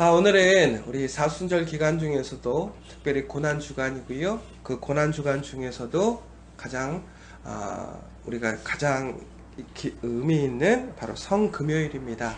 오늘은 우리 사순절 기간 중에서도 특별히 고난주간이고요. 그 고난주간 중에서도 가장 우리가 가장 의미 있는 바로 성금요일입니다.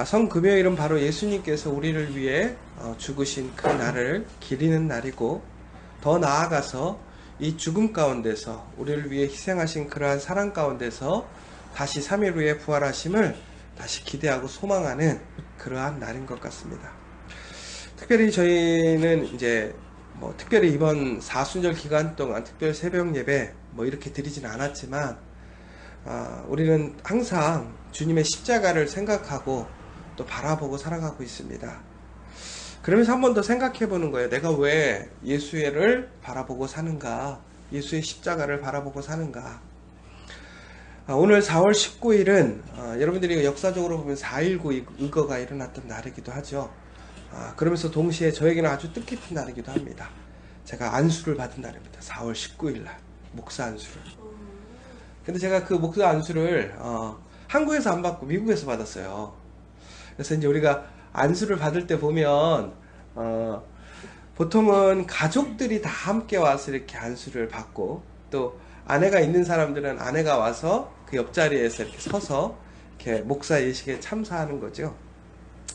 성금요일은 바로 예수님께서 우리를 위해 죽으신 그 날을 기리는 날이고, 더 나아가서 이 죽음 가운데서 우리를 위해 희생하신 그러한 사랑 가운데서 다시 3일 후에 부활하심을 다시 기대하고 소망하는 그러한 날인 것 같습니다. 특별히 저희는 이제 특별히 이번 사순절 기간 동안 특별 새벽 예배 이렇게 드리진 않았지만, 우리는 항상 주님의 십자가를 생각하고 또 바라보고 살아가고 있습니다. 그러면서 한 번 더 생각해 보는 거예요. 내가 왜 예수를 바라보고 사는가? 예수의 십자가를 바라보고 사는가? 오늘 4월 19일은 여러분들이 역사적으로 보면 4.19 의거가 일어났던 날이기도 하죠. 그러면서 동시에 저에게는 아주 뜻깊은 날이기도 합니다. 제가 안수를 받은 날입니다. 4월 19일 날 목사 안수를. 근데 제가 그 목사 안수를 한국에서 안 받고 미국에서 받았어요. 그래서 이제 우리가 안수를 받을 때 보면 보통은 가족들이 다 함께 와서 이렇게 안수를 받고, 또 아내가 있는 사람들은 아내가 와서 그 옆자리에서 이렇게 서서 이렇게 목사 예식에 참사하는 거죠.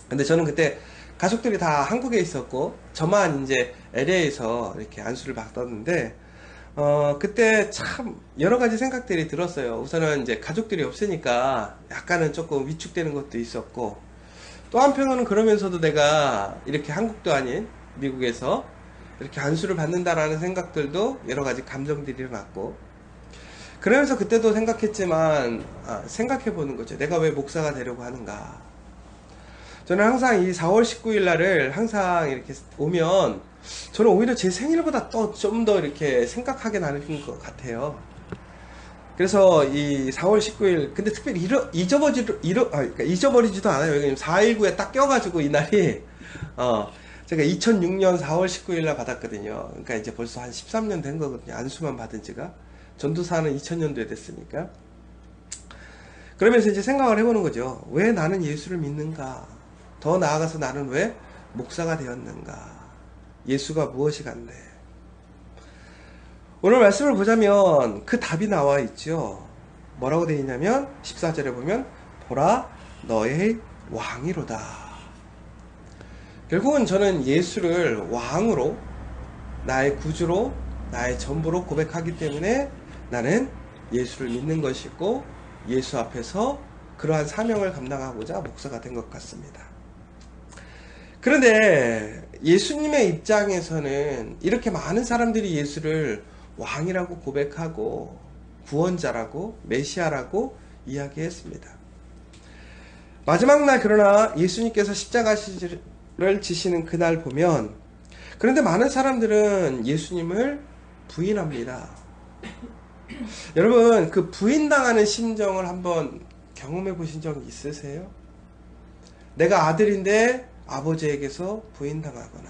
근데 저는 그때 가족들이 다 한국에 있었고 저만 이제 LA에서 이렇게 안수를 받았는데, 그때 참 여러 가지 생각들이 들었어요. 우선은 이제 가족들이 없으니까 약간은 조금 위축되는 것도 있었고, 또 한편으로는 그러면서도 내가 이렇게 한국도 아닌 미국에서 이렇게 안수를 받는다라는 생각들도 여러 가지 감정들이 일어났고, 그러면서 그때도 생각했지만 생각해 보는 거죠. 내가 왜 목사가 되려고 하는가? 저는 항상 이 4월 19일 날을 항상 이렇게 오면 저는 오히려 제 생일보다 또 좀 더 이렇게 생각하게 나는 것 같아요. 그래서 이 4월 19일, 근데 특별히 그러니까 잊어버리지도 않아요. 왜냐면 4.19에 딱 껴가지고 이 날이, 제가 2006년 4월 19일 날 받았거든요. 그러니까 이제 벌써 한 13년 된 거거든요. 안수만 받은 지가. 전도사는 2000년도에 됐으니까. 그러면서 이제 생각을 해보는 거죠. 왜 나는 예수를 믿는가? 더 나아가서 나는 왜 목사가 되었는가? 예수가 무엇이 간대? 오늘 말씀을 보자면 그 답이 나와 있죠. 뭐라고 되어 있냐면 14절에 보면 보라 너의 왕이로다. 결국은 저는 예수를 왕으로, 나의 구주로, 나의 전부로 고백하기 때문에 나는 예수를 믿는 것이고, 예수 앞에서 그러한 사명을 감당하고자 목사가 된 것 같습니다. 그런데 예수님의 입장에서는 이렇게 많은 사람들이 예수를 왕이라고 고백하고 구원자라고 메시아라고 이야기했습니다. 마지막 날 그러나 예수님께서 십자가를 지시는 그날 보면, 그런데 많은 사람들은 예수님을 부인합니다. 여러분, 그 부인당하는 심정을 한번 경험해 보신 적 있으세요? 내가 아들인데 아버지에게서 부인당하거나,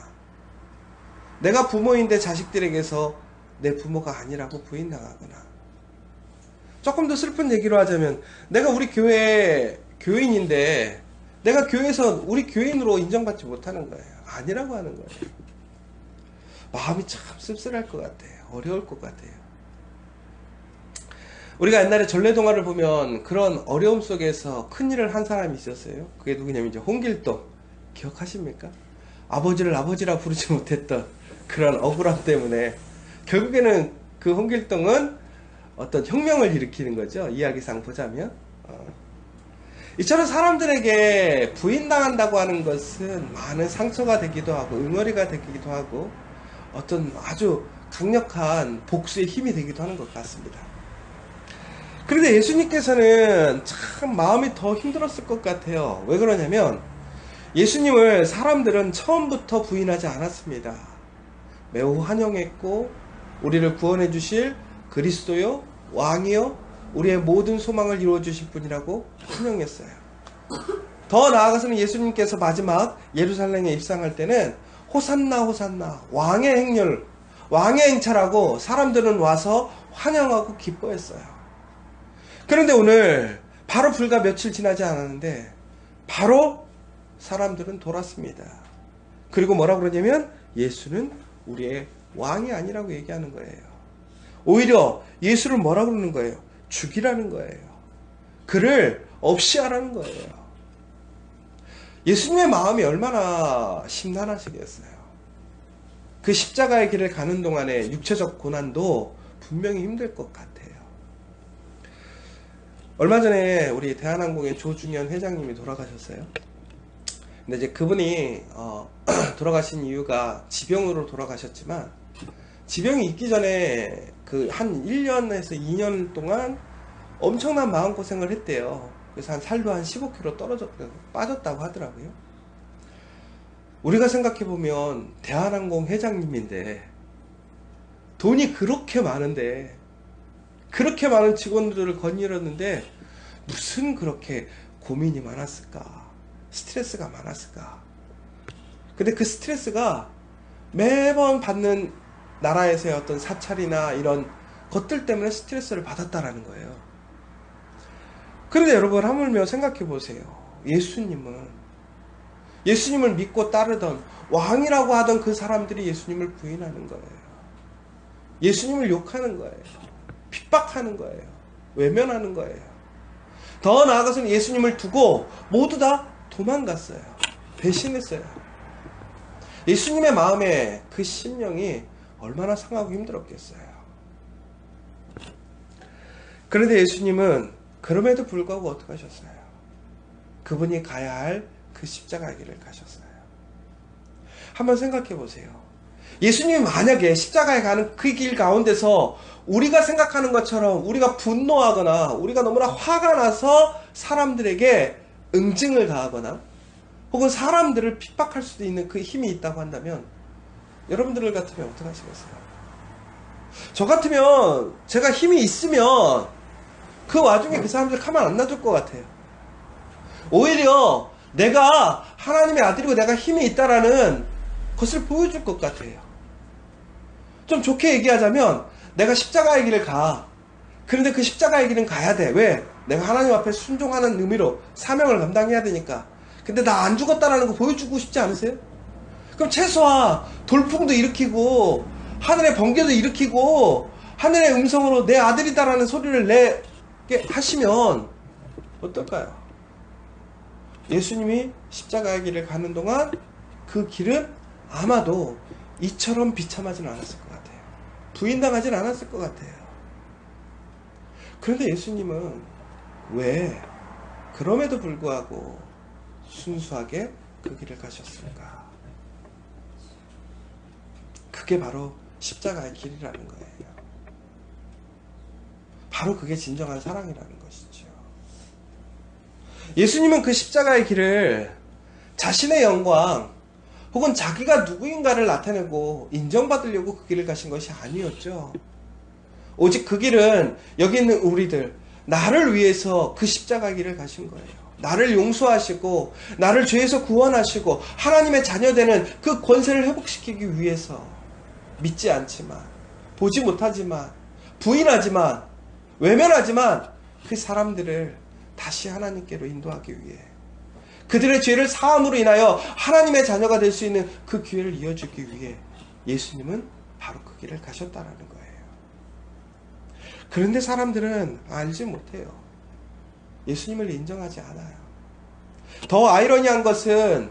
내가 부모인데 자식들에게서 내 부모가 아니라고 부인당하거나, 조금 더 슬픈 얘기로 하자면 내가 우리 교회 교인인데 내가 교회에서 우리 교인으로 인정받지 못하는 거예요. 아니라고 하는 거예요. 마음이 참 씁쓸할 것 같아요. 어려울 것 같아요. 우리가 옛날에 전래동화를 보면 그런 어려움 속에서 큰일을 한 사람이 있었어요. 그게 누구냐면 이제 홍길동. 기억하십니까? 아버지를 아버지라 부르지 못했던 그런 억울함 때문에 결국에는 그 홍길동은 어떤 혁명을 일으키는 거죠. 이야기상 보자면. 이처럼 사람들에게 부인당한다고 하는 것은 많은 상처가 되기도 하고 응어리가 되기도 하고 어떤 아주 강력한 복수의 힘이 되기도 하는 것 같습니다. 그런데 예수님께서는 참 마음이 더 힘들었을 것 같아요. 왜 그러냐면 예수님을 사람들은 처음부터 부인하지 않았습니다. 매우 환영했고, 우리를 구원해 주실 그리스도요, 왕이요, 우리의 모든 소망을 이루어 주실 분이라고 환영했어요. 더 나아가서는 예수님께서 마지막 예루살렘에 입성할 때는 호산나 호산나, 왕의 행렬, 왕의 행차라고 사람들은 와서 환영하고 기뻐했어요. 그런데 오늘 바로 불과 며칠 지나지 않았는데 바로 사람들은 돌았습니다. 그리고 뭐라고 그러냐면 예수는 우리의 왕이 아니라고 얘기하는 거예요. 오히려 예수를 뭐라고 그러는 거예요? 죽이라는 거예요. 그를 없이 하라는 거예요. 예수님의 마음이 얼마나 심란하시겠어요. 그 십자가의 길을 가는 동안에 육체적 고난도 분명히 힘들 것 같아요. 얼마 전에 우리 대한항공의 조중현 회장님이 돌아가셨어요. 근데 이제 그분이 돌아가신 이유가 지병으로 돌아가셨지만, 지병이 있기 전에 그 한 1년에서 2년 동안 엄청난 마음고생을 했대요. 그래서 살도 한 15kg 빠졌다고 하더라고요. 우리가 생각해보면 대한항공 회장님인데, 돈이 그렇게 많은데, 그렇게 많은 직원들을 거느렸는데 무슨 그렇게 고민이 많았을까? 스트레스가 많았을까? 근데 그 스트레스가 매번 받는 나라에서의 어떤 사찰이나 이런 것들 때문에 스트레스를 받았다라는 거예요. 그런데 여러분, 하물며 생각해 보세요. 예수님을 믿고 따르던 왕이라고 하던 그 사람들이 예수님을 부인하는 거예요. 예수님을 욕하는 거예요. 핍박하는 거예요. 외면하는 거예요. 더 나아가서는 예수님을 두고 모두 다 도망갔어요. 배신했어요. 예수님의 마음에 그 심령이 얼마나 상하고 힘들었겠어요. 그런데 예수님은 그럼에도 불구하고 어떻게 하셨어요? 그분이 가야 할 그 십자가의 길을 가셨어요. 한번 생각해 보세요. 예수님이 만약에 십자가에 가는 그 길 가운데서 우리가 생각하는 것처럼 우리가 분노하거나 우리가 너무나 화가 나서 사람들에게 응징을 가하거나 혹은 사람들을 핍박할 수도 있는 그 힘이 있다고 한다면, 여러분들 같으면 어떻게 하시겠어요? 저 같으면 제가 힘이 있으면 그 와중에 그 사람들 가만 안 놔둘 것 같아요. 오히려 내가 하나님의 아들이고 내가 힘이 있다라는 것을 보여줄 것 같아요. 좀 좋게 얘기하자면, 내가 십자가의 길을 가. 그런데 그 십자가의 길은 가야 돼. 왜? 내가 하나님 앞에 순종하는 의미로 사명을 감당해야 되니까. 근데 나 안 죽었다라는 거 보여주고 싶지 않으세요? 그럼 최소한 돌풍도 일으키고 하늘의 번개도 일으키고 하늘의 음성으로 내 아들이다라는 소리를 내게 하시면 어떨까요? 예수님이 십자가의 길을 가는 동안 그 길은 아마도 이처럼 비참하진 않았을 것 같아요. 부인당하진 않았을 것 같아요. 그런데 예수님은 왜 그럼에도 불구하고 순수하게 그 길을 가셨을까? 그게 바로 십자가의 길이라는 거예요. 바로 그게 진정한 사랑이라는 것이죠. 예수님은 그 십자가의 길을 자신의 영광 혹은 자기가 누구인가를 나타내고 인정받으려고 그 길을 가신 것이 아니었죠. 오직 그 길은 여기 있는 우리들, 나를 위해서 그 십자가 길을 가신 거예요. 나를 용서하시고 나를 죄에서 구원하시고 하나님의 자녀되는 그 권세를 회복시키기 위해서, 믿지 않지만, 보지 못하지만, 부인하지만, 외면하지만 그 사람들을 다시 하나님께로 인도하기 위해, 그들의 죄를 사함으로 인하여 하나님의 자녀가 될 수 있는 그 기회를 이어주기 위해 예수님은 바로 그 길을 가셨다라는 거예요. 그런데 사람들은 알지 못해요. 예수님을 인정하지 않아요. 더 아이러니한 것은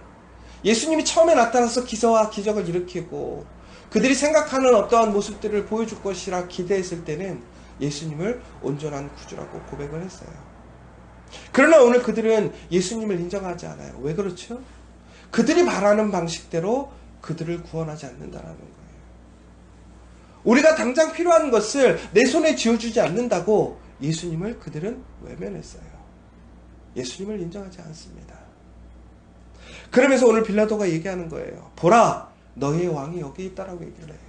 예수님이 처음에 나타나서 기사와 기적을 일으키고 그들이 생각하는 어떠한 모습들을 보여줄 것이라 기대했을 때는 예수님을 온전한 구주라고 고백을 했어요. 그러나 오늘 그들은 예수님을 인정하지 않아요. 왜 그렇죠? 그들이 바라는 방식대로 그들을 구원하지 않는다는 거예요. 우리가 당장 필요한 것을 내 손에 쥐어주지 않는다고 예수님을 그들은 외면했어요. 예수님을 인정하지 않습니다. 그러면서 오늘 빌라도가 얘기하는 거예요. 보라, 너희의 왕이 여기 있다라고 얘기를 해요.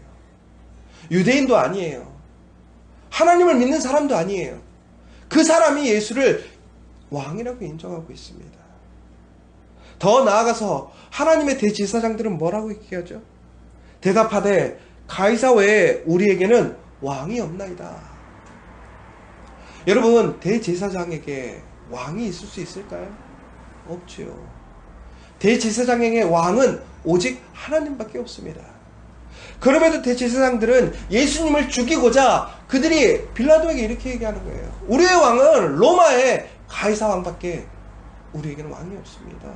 유대인도 아니에요. 하나님을 믿는 사람도 아니에요. 그 사람이 예수를 왕이라고 인정하고 있습니다. 더 나아가서 하나님의 대제사장들은 뭐라고 얘기하죠? 대답하되 가이사 외에 우리에게는 왕이 없나이다. 여러분, 대제사장에게 왕이 있을 수 있을까요? 없지요. 대제사장의 왕은 오직 하나님밖에 없습니다. 그럼에도 대제사장들은 예수님을 죽이고자 그들이 빌라도에게 이렇게 얘기하는 거예요. 우리의 왕은 로마의 가이사 왕밖에 우리에게는 왕이 없습니다.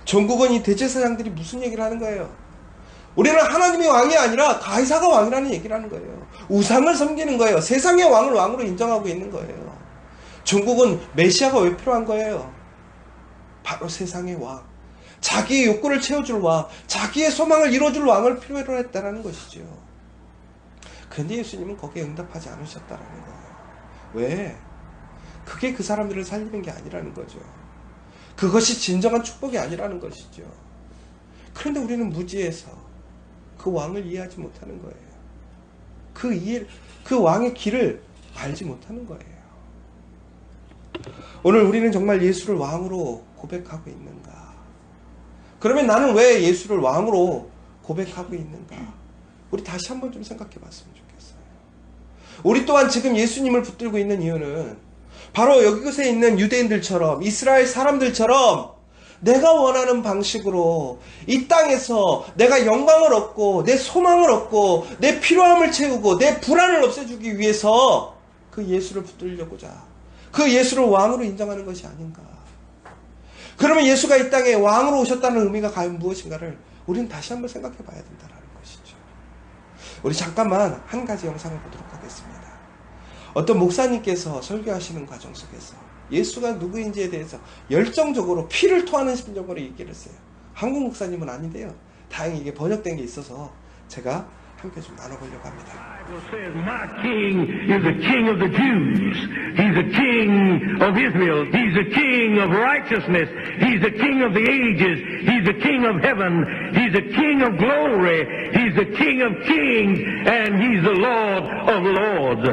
전국은 이 대제사장들이 무슨 얘기를 하는 거예요? 우리는 하나님의 왕이 아니라 가이사가 왕이라는 얘기를 하는 거예요. 우상을 섬기는 거예요. 세상의 왕을 왕으로 인정하고 있는 거예요. 전국은 메시아가 왜 필요한 거예요? 바로 세상의 왕, 자기의 욕구를 채워줄 왕, 자기의 소망을 이뤄줄 왕을 필요로 했다는 것이죠. 그런데 예수님은 거기에 응답하지 않으셨다는 거예요. 왜? 그게 그 사람들을 살리는 게 아니라는 거죠. 그것이 진정한 축복이 아니라는 것이죠. 그런데 우리는 무지해서 그 왕을 이해하지 못하는 거예요. 그 왕의 길을 알지 못하는 거예요. 오늘 우리는 정말 예수를 왕으로 고백하고 있는가? 그러면 나는 왜 예수를 왕으로 고백하고 있는가? 우리 다시 한번 좀 생각해 봤으면 좋겠어요. 우리 또한 지금 예수님을 붙들고 있는 이유는 바로 여기곳에 있는 유대인들처럼, 이스라엘 사람들처럼 내가 원하는 방식으로 이 땅에서 내가 영광을 얻고 내 소망을 얻고 내 필요함을 채우고 내 불안을 없애주기 위해서 그 예수를 붙들려고자, 그 예수를 왕으로 인정하는 것이 아닌가. 그러면 예수가 이 땅에 왕으로 오셨다는 의미가 과연 무엇인가를 우리는 다시 한번 생각해 봐야 된다는 것이죠. 우리 잠깐만 한 가지 영상을 보도록 하겠습니다. 어떤 목사님께서 설교하시는 과정 속에서 예수가 누구인지에 대해서 열정적으로 피를 토하는 심정으로 얘기를 했어요. 한국 목사님은 아닌데요. 다행히 이게 번역된 게 있어서 제가 함께 좀 나눠보려고 합니다. Bible says, my king is the king of the Jews. He's the king of Israel. He's the king of righteousness. He's the king of the ages. He's the king of heaven. He's the king of glory. He's the king of kings. And he's the Lord of lords.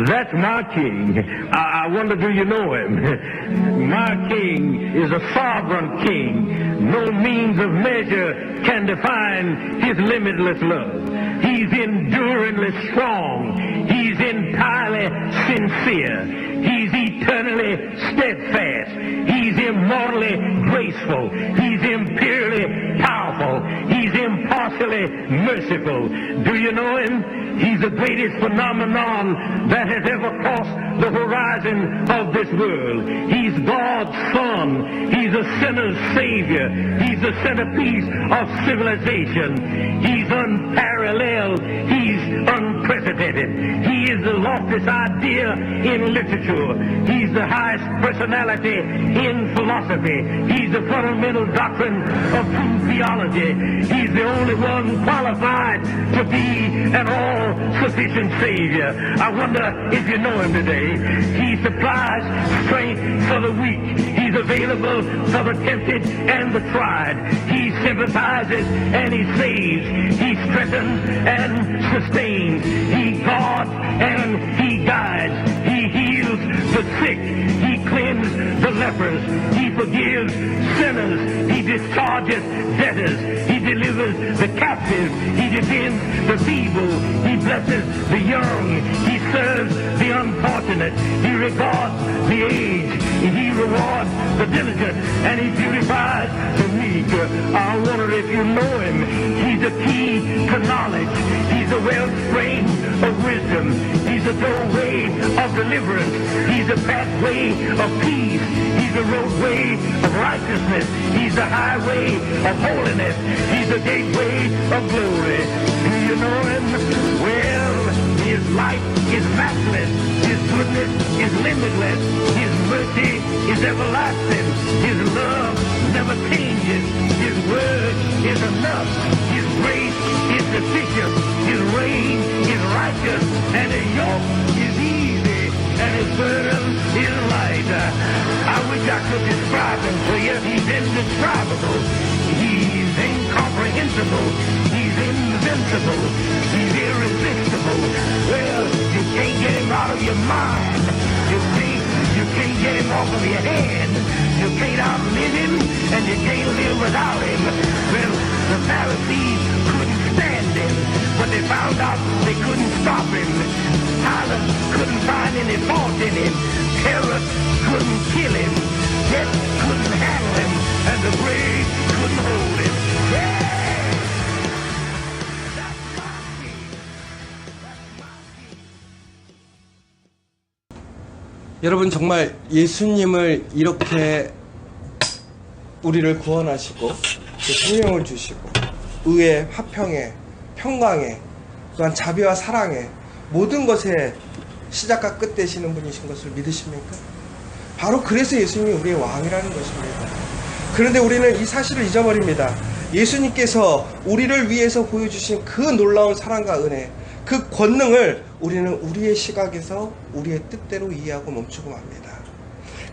That's my king. I wonder, do you know him? My king is a sovereign king. No means of measure can define his limitless love. He's enduringly strong. He's entirely sincere. He's eternally steadfast. He's immortally graceful. He's imperially powerful. He's impartially merciful. Do you know him? He's the greatest phenomenon that has ever crossed the horizon of this world. He's God's Son. He's a sinner's Savior. He's the centerpiece of civilization. He's unparalleled. He's unprecedented. He is the loftiest idea in literature. He's the highest personality in philosophy. He's the fundamental doctrine of true theology. He's the only one qualified to be an all-sufficient Savior. I wonder if you know him today. He supplies strength for the weak. He's available for the tempted and the tried. He sympathizes and he saves. He strengthens and sustains. He guards and he guides. He heals the sick. He cleanses the lepers. He forgives sinners. He discharges debtors. He delivers the captive. He defends the feeble. He blesses the young. He serves the unfortunate. He regards the aged. He rewards the diligent. And he beautifies the meek. I wonder if you know him. He's the key to knowledge. He's the wellspring of wisdom. He's the doorway of deliverance. He's the pathway of peace. He's the roadway of righteousness. He's the highway of holiness. He's the gateway of glory. Do you know him? Well, his life is matchless. His goodness is limitless. His mercy is everlasting. His love never changes. His word is enough. His grace is sufficient. His reign is righteous. And his yoke is easy. And his burden is light. I wish I could describe him to you. He's indescribable. He's incomprehensible. He's invincible. He's irresistible. Well, you can't get him out of your mind. You can't get him off of your hand. You can't outlive him, and you can't live without him. Well, the Pharisees couldn't stand him, but they found out they couldn't stop him. Pilate couldn't find any fault in him. Herod couldn't kill him. Death couldn't handle him, and the grave 여러분 정말 예수님을 이렇게 우리를 구원하시고 또 생명을 주시고 의에 화평에 평강에 또한 자비와 사랑에 모든 것에 시작과 끝 되시는 분이신 것을 믿으십니까? 바로 그래서 예수님이 우리의 왕이라는 것입니다. 그런데 우리는 이 사실을 잊어버립니다. 예수님께서 우리를 위해서 보여주신 그 놀라운 사랑과 은혜, 그 권능을 우리는 우리의 시각에서 우리의 뜻대로 이해하고 멈추고 맙니다.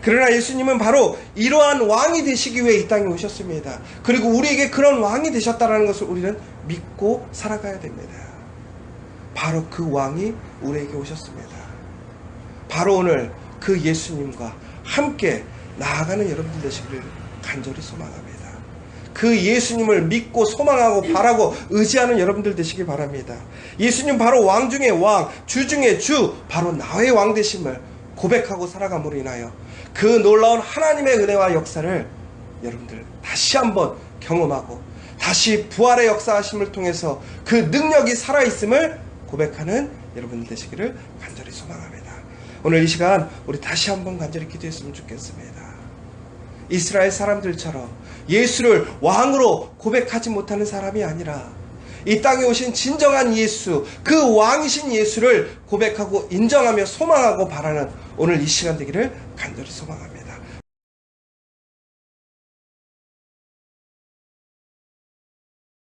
그러나 예수님은 바로 이러한 왕이 되시기 위해 이 땅에 오셨습니다. 그리고 우리에게 그런 왕이 되셨다는 것을 우리는 믿고 살아가야 됩니다. 바로 그 왕이 우리에게 오셨습니다. 바로 오늘 그 예수님과 함께 나아가는 여러분들 되시기를 간절히 소망합니다. 그 예수님을 믿고 소망하고 바라고 의지하는 여러분들 되시길 바랍니다. 예수님 바로 왕 중에 왕, 주 중에 주, 바로 나의 왕 되심을 고백하고 살아감으로 인하여 그 놀라운 하나님의 은혜와 역사를 여러분들 다시 한번 경험하고 다시 부활의 역사하심을 통해서 그 능력이 살아있음을 고백하는 여러분들 되시기를 간절히 소망합니다. 오늘 이 시간 우리 다시 한번 간절히 기도했으면 좋겠습니다. 이스라엘 사람들처럼 예수를 왕으로 고백하지 못하는 사람이 아니라 이 땅에 오신 진정한 예수, 그 왕이신 예수를 고백하고 인정하며 소망하고 바라는 오늘 이 시간 되기를 간절히 소망합니다.